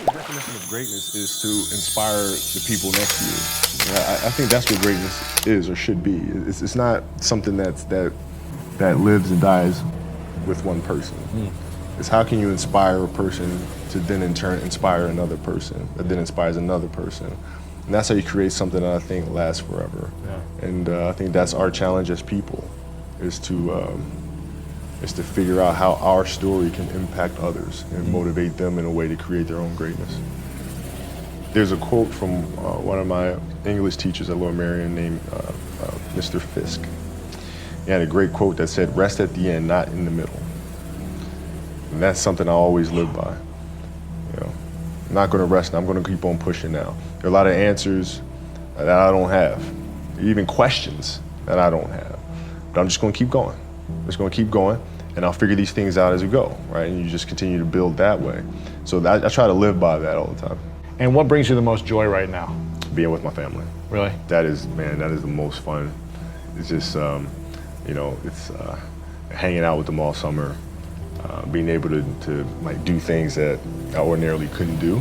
The definition of greatness is to inspire the people next to you. I think that's what greatness is or should be. It's not something that lives and dies with one person. It's how can you inspire a person to then in turn inspire another person that then inspires another person. And that's how you create something that I think lasts forever. Yeah. And I think that's our challenge as people, is to figure out how our story can impact others and motivate them in a way to create their own greatness. There's a quote from one of my English teachers at Lower Merion named Mr. Fisk. He had a great quote that said, "Rest at the end, not in the middle." And that's something I always live by. You know, I'm not going to rest. I'm going to keep on pushing now. There are a lot of answers that I don't have, even questions that I don't have. But I'm just going to keep going. I'm just going to keep going, and I'll figure these things out as we go, right? And you just continue to build that way. So I try to live by that all the time. And what brings you the most joy right now? Being with my family. Really? That is, man, that is the most fun. It's just, you know, it's hanging out with them all summer, being able to like do things that I ordinarily couldn't do.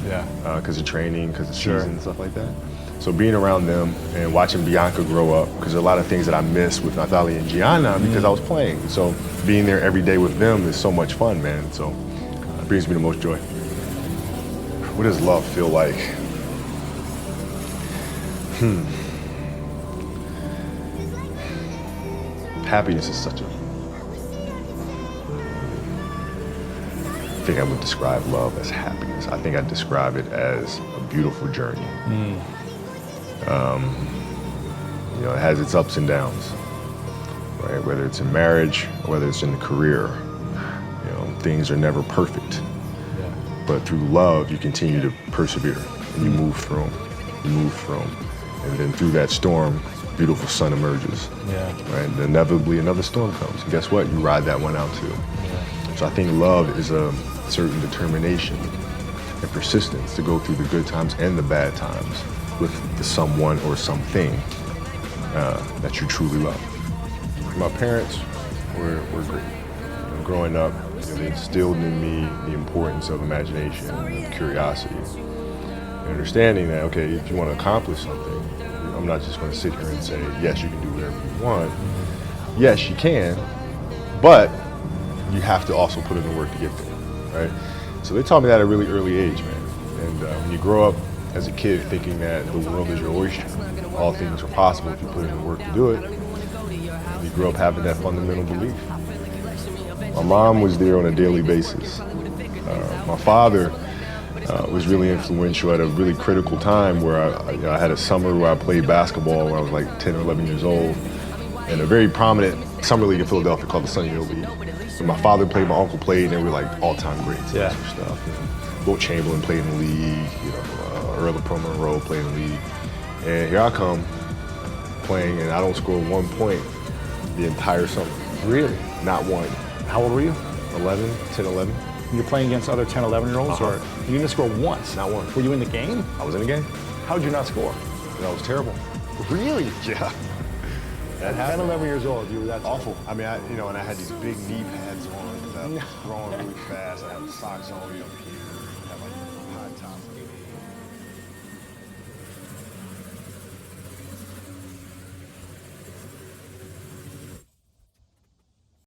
Yeah. Because of training, because of season and stuff like that. So being around them and watching Bianca grow up, because there are a lot of things that I miss with Nathalie and Gianna because I was playing. So being there every day with them is so much fun, man. So it brings me the most joy. What does love feel like? Happiness is such a... I think I would describe love as happiness. I think I'd describe it as a beautiful journey. You know, it has its ups and downs, right? Whether it's in marriage, or whether it's in the career, you know, things are never perfect. But through love, you continue to persevere, and you move through them. You move through them, and then through that storm, beautiful sun emerges. Right? And inevitably, another storm comes. And guess what? You ride that one out too. So I think love is a certain determination and persistence to go through the good times and the bad times with the someone or something that you truly love. My parents were great. You know, growing up, they instilled in me the importance of imagination and curiosity. And understanding that, okay, if you want to accomplish something, I'm not just going to sit here and say, yes, you can do whatever you want. Yes, you can, but you have to also put in the work to get there, right? So they taught me that at a really early age, man. And when you grow up as a kid thinking that the world is your oyster, all things are possible if you put in the work to do it, you grow up having that fundamental belief. My mom was there on a daily basis. My father was really influential at a really critical time where I had a summer where I played basketball when I was like 10 or 11 years old, in a very prominent summer league in Philadelphia called the Sunny Hill League. So my father played, my uncle played, and they were like all-time greats and stuff. And Wilt Chamberlain played in the league, you know, Earl of Pro Monroe played in the league. And here I come playing, and I don't score 1 point the entire summer. Really? Not one. How old were you? 11, 10, 11. You're playing against other 10, 11-year-olds, or you didn't score once? Not one. Were you in the game? I was in the game. How did you not score? That was terrible. Really? Yeah. At 10, 11 years old, you were that awful. I mean, you know, and I had these big knee pads on because I was throwing really fast. I had socks all the way up here. I had like high tops.